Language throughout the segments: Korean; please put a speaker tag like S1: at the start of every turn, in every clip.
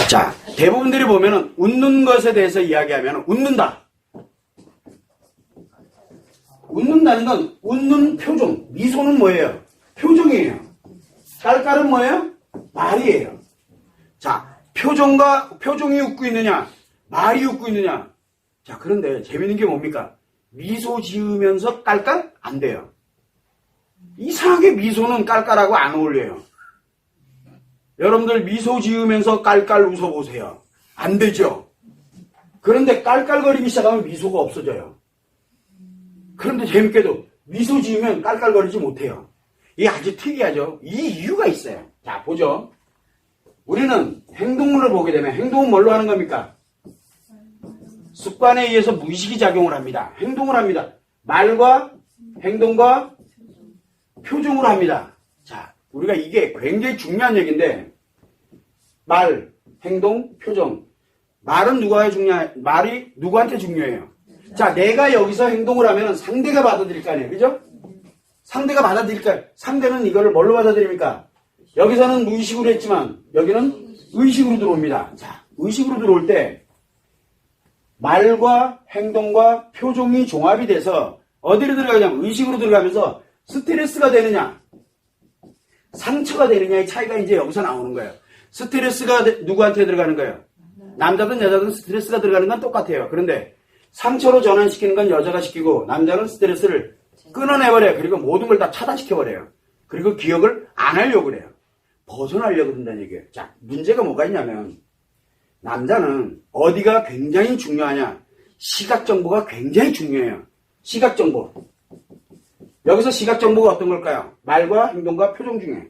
S1: 자, 대부분들이 보면은 웃는 것에 대해서 이야기하면 웃는다. 웃는다는 건 웃는 표정. 미소는 뭐예요? 표정이에요. 깔깔은 뭐예요? 말이에요. 자, 표정이 웃고 있느냐? 말이 웃고 있느냐? 자, 그런데 재밌는 게 뭡니까? 미소 지으면서 깔깔? 안 돼요. 이상하게 미소는 깔깔하고 안 어울려요. 여러분들 미소 지으면서 깔깔 웃어보세요. 안 되죠? 그런데 깔깔거리기 시작하면 미소가 없어져요. 그런데 재밌게도 미소 지으면 깔깔거리지 못해요. 이게 아주 특이하죠? 이 이유가 있어요. 자, 보죠. 우리는 행동을 보게 되면 행동은 뭘로 하는 겁니까? 습관에 의해서 무의식이 작용을 합니다. 행동을 합니다. 말과 행동과 표정으로 합니다. 자, 우리가 이게 굉장히 중요한 얘기인데 말, 행동, 표정. 말은 말이 누구한테 중요해요? 자, 내가 여기서 행동을 하면 상대가 받아들일 거 아니에요. 그죠? 상대가 받아들일까요? 상대는 이거를 뭘로 받아들입니까? 여기서는 무의식으로 했지만 여기는 의식으로 들어옵니다. 자, 의식으로 들어올 때 말과 행동과 표정이 종합이 돼서 어디로 들어가냐면 의식으로 들어가면서 스트레스가 되느냐 상처가 되느냐의 차이가 이제 여기서 나오는 거예요. 스트레스가 누구한테 들어가는 거예요? 남자든 여자든 스트레스가 들어가는 건 똑같아요. 그런데 상처로 전환시키는 건 여자가 시키고 남자는 스트레스를 끊어내버려요. 그리고 모든 걸 다 차단시켜버려요. 그리고 기억을 안 하려고 그래요. 벗어나려고 든다는 얘기예요. 자, 문제가 뭐가 있냐면 남자는 어디가 굉장히 중요하냐? 시각정보가 굉장히 중요해요. 시각정보. 여기서 시각정보가 어떤 걸까요? 말과 행동과 표정 중에.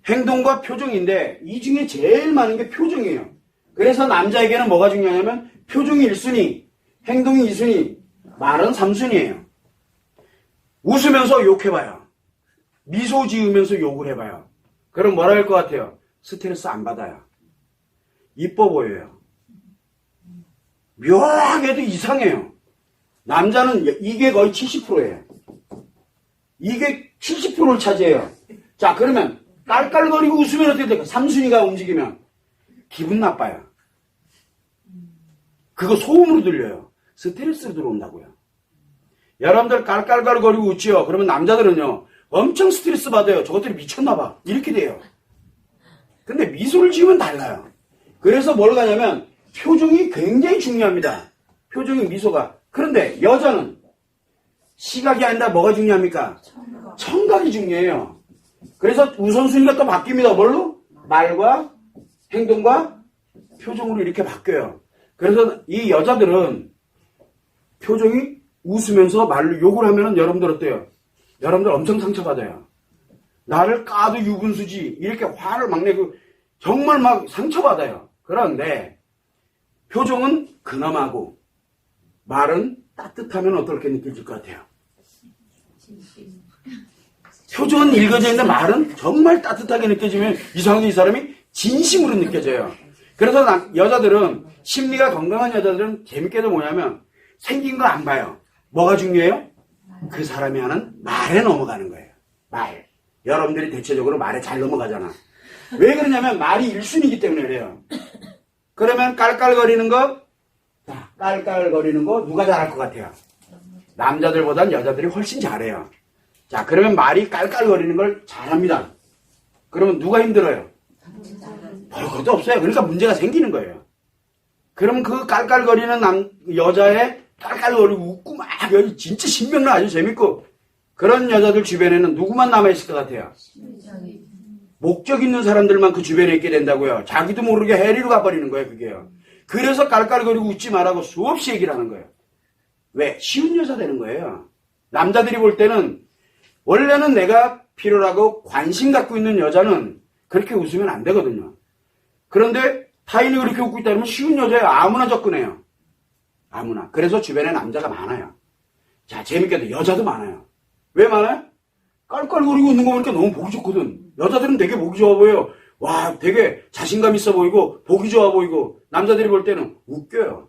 S1: 행동과 표정인데 이 중에 제일 많은 게 표정이에요. 그래서 남자에게는 뭐가 중요하냐면 표정이 1순위, 행동이 2순위, 말은 3순위예요. 웃으면서 욕해봐요. 미소 지으면서 욕을 해봐요. 그럼 뭐라 할 것 같아요? 스트레스 안 받아요. 이뻐 보여요. 묘하게도 이상해요. 남자는 이게 거의 70%예요. 이게 70%를 차지해요. 자, 그러면 깔깔거리고 웃으면 어떻게 될까요? 3순위가 움직이면 기분 나빠요. 그거 소음으로 들려요. 스트레스로 들어온다고요. 여러분들 깔깔거리고 웃지요. 그러면 남자들은요. 엄청 스트레스 받아요. 저것들이 미쳤나봐. 이렇게 돼요. 근데 미소를 지으면 달라요. 그래서 뭘 가냐면 표정이 굉장히 중요합니다. 표정이 미소가. 그런데 여자는 시각이 아니라 뭐가 중요합니까? 청각이 중요해요. 그래서 우선순위가 또 바뀝니다. 뭘로? 말과 행동과 표정으로 이렇게 바뀌어요. 그래서 이 여자들은 표정이 웃으면서 말로 욕을 하면은 여러분들 어때요? 여러분들 엄청 상처받아요. 나를 까도 유분수지 이렇게 화를 막 내고 정말 막 상처받아요. 그런데 표정은 근엄하고 말은 따뜻하면 어떻게 느껴질 것 같아요? 표정은 읽어져 있는데 말은 정말 따뜻하게 느껴지면 이상하게 이 사람이 진심으로 느껴져요. 그래서 여자들은 심리가 건강한 여자들은 재밌게도 뭐냐면 생긴 거 안 봐요. 뭐가 중요해요? 그 사람이 하는 말에 넘어가는 거예요. 말. 여러분들이 대체적으로 말에 잘 넘어가잖아. 왜 그러냐면 말이 1순위이기 때문에 그래요. 그러면 깔깔거리는 거 누가 잘할 것 같아요? 남자들보단 여자들이 훨씬 잘해요. 자, 그러면 말이 깔깔거리는 걸 잘합니다. 그러면 누가 힘들어요? 별 것도 없어요. 그러니까 문제가 생기는 거예요. 그럼 그 깔깔거리는 여자의 깔깔거리고 웃고 막 진짜 신명나 아주 재밌고 그런 여자들 주변에는 누구만 남아있을 것 같아요? 목적 있는 사람들만 그 주변에 있게 된다고요. 자기도 모르게 해리로 가버리는 거예요. 그게요. 그래서 깔깔거리고 웃지 말라고 수없이 얘기를 하는 거예요. 왜? 쉬운 여자 되는 거예요. 남자들이 볼 때는 원래는 내가 필요하고 관심 갖고 있는 여자는 그렇게 웃으면 안 되거든요. 그런데 타인이 그렇게 웃고 있다 그러면 쉬운 여자예요. 아무나 접근해요. 아무나. 그래서 주변에 남자가 많아요. 자, 재밌게도 여자도 많아요. 왜 많아요? 깔깔거리고 웃는 거 보니까 너무 보기 좋거든. 여자들은 되게 보기 좋아 보여요. 와, 되게 자신감 있어 보이고 보기 좋아 보이고 남자들이 볼 때는 웃겨요.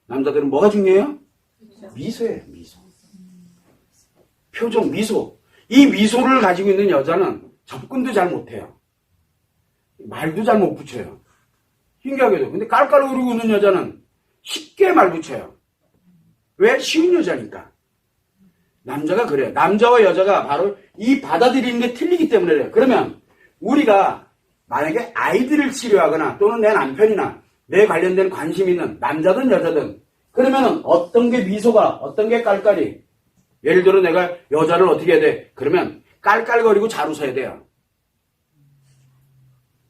S1: 남자들은 뭐가 중요해요? 미소예요. 미소. 표정, 미소. 이 미소를 가지고 있는 여자는 접근도 잘 못해요. 말도 잘 못 붙여요. 신기하게도. 근데 깔깔거리고 웃는 여자는 쉽게 말 붙여요. 왜? 쉬운 여자니까. 남자가 그래요. 남자와 여자가 바로 이 받아들이는 게 틀리기 때문에 그래요. 그러면 우리가 만약에 아이들을 치료하거나 또는 내 남편이나 내 관련된 관심 있는 남자든 여자든 그러면은 어떤 게 미소가 어떤 게 깔깔이 예를 들어 내가 여자를 어떻게 해야 돼? 그러면 깔깔거리고 잘 웃어야 돼요.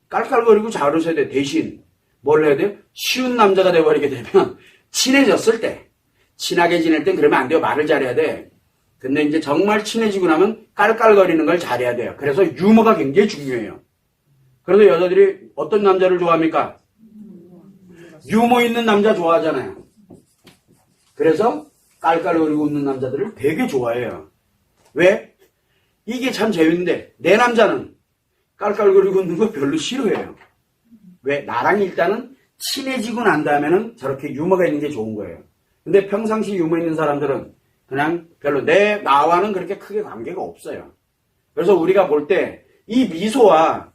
S1: 깔깔거리고 잘 웃어야 돼. 대신 뭘 해야 돼요? 쉬운 남자가 돼버리게 되면 친해졌을 때 친하게 지낼 땐 그러면 안 돼요. 말을 잘해야 돼. 근데 이제 정말 친해지고 나면 깔깔거리는 걸 잘해야 돼요. 그래서 유머가 굉장히 중요해요. 그래서 여자들이 어떤 남자를 좋아합니까? 유머 있는 남자 좋아하잖아요. 그래서 깔깔거리고 웃는 남자들을 되게 좋아해요. 왜? 이게 참 재밌는데 내 남자는 깔깔거리고 웃는 거 별로 싫어해요. 왜? 나랑 일단은 친해지고 난 다음에는 저렇게 유머가 있는 게 좋은 거예요. 근데 평상시 유머 있는 사람들은 그냥 별로 나와는 그렇게 크게 관계가 없어요. 그래서 우리가 볼 때 이 미소와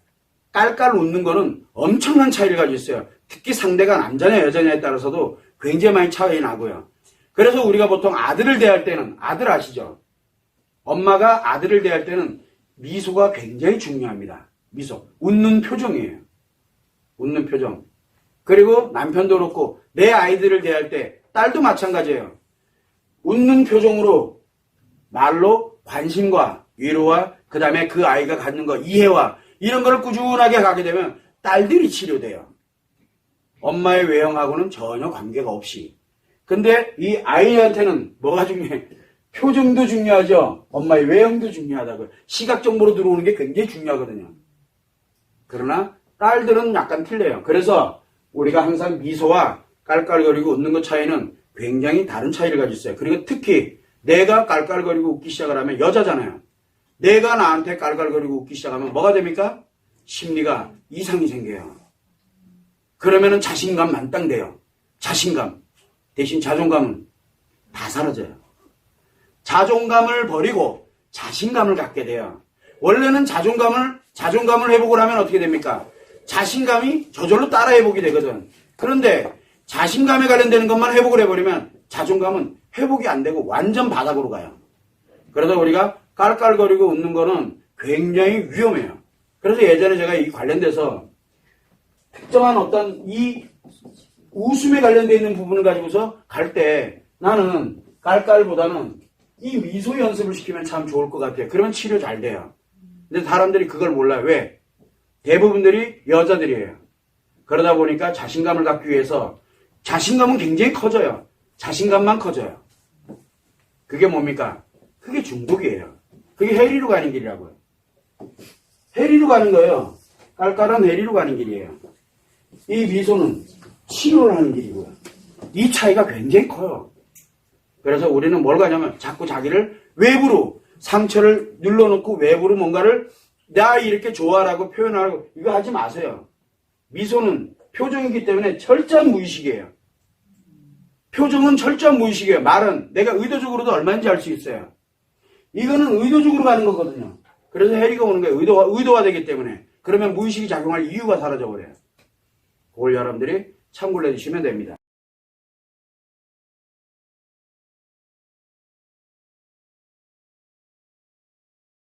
S1: 깔깔 웃는 거는 엄청난 차이를 가지고 있어요. 특히 상대가 남자냐 여자냐에 따라서도 굉장히 많이 차이 나고요. 그래서 우리가 보통 아들을 대할 때는 아들 아시죠? 엄마가 아들을 대할 때는 미소가 굉장히 중요합니다. 미소. 웃는 표정이에요. 웃는 표정. 그리고 남편도 그렇고 내 아이들을 대할 때 딸도 마찬가지예요. 웃는 표정으로 말로 관심과 위로와 그 다음에 그 아이가 갖는 거 이해와 이런 거를 꾸준하게 가게 되면 딸들이 치료돼요. 엄마의 외형하고는 전혀 관계가 없이. 근데 이 아이한테는 뭐가 중요해? 표정도 중요하죠. 엄마의 외형도 중요하다고요. 시각 정보로 들어오는 게 굉장히 중요하거든요. 그러나 딸들은 약간 틀려요. 그래서 우리가 항상 미소와 깔깔거리고 웃는 것 차이는 굉장히 다른 차이를 가지고 있어요. 그리고 특히 내가 깔깔거리고 웃기 시작을 하면 여자잖아요. 내가 나한테 깔깔거리고 웃기 시작하면 뭐가 됩니까? 심리가 이상이 생겨요. 그러면은 자신감 만땅돼요. 자신감. 대신 자존감은 다 사라져요. 자존감을 버리고 자신감을 갖게 돼요. 원래는 자존감을 회복을 하면 어떻게 됩니까? 자신감이 저절로 따라 회복이 되거든. 그런데 자신감에 관련되는 것만 회복을 해버리면 자존감은 회복이 안 되고 완전 바닥으로 가요. 그래서 우리가 깔깔거리고 웃는 거는 굉장히 위험해요. 그래서 예전에 제가 이 관련돼서 특정한 어떤 이 웃음에 관련되어 있는 부분을 가지고서 갈 때 나는 깔깔보다는 이 미소 연습을 시키면 참 좋을 것 같아요. 그러면 치료 잘 돼요. 근데 사람들이 그걸 몰라요. 왜? 대부분들이 여자들이에요. 그러다 보니까 자신감을 갖기 위해서 자신감은 굉장히 커져요. 자신감만 커져요. 그게 뭡니까? 그게 중독이에요. 그게 해리로 가는 길이라고요. 해리로 가는 거예요. 깔깔한 해리로 가는 길이에요. 이 미소는 치료를 하는 길이고요. 이 차이가 굉장히 커요. 그래서 우리는 뭘 가냐면 자꾸 자기를 외부로 상처를 눌러놓고 외부로 뭔가를 나 이렇게 좋아라고 표현하고 이거 하지 마세요. 미소는 표정이기 때문에 철저한 무의식이에요. 표정은 철저한 무의식이에요. 말은 내가 의도적으로도 얼마인지 알 수 있어요. 이거는 의도적으로 가는 거거든요. 그래서 해리가 오는 거예요. 의도가 되기 때문에. 그러면 무의식이 작용할 이유가 사라져버려요. 그걸 여러분들이 참고를 해주시면 됩니다.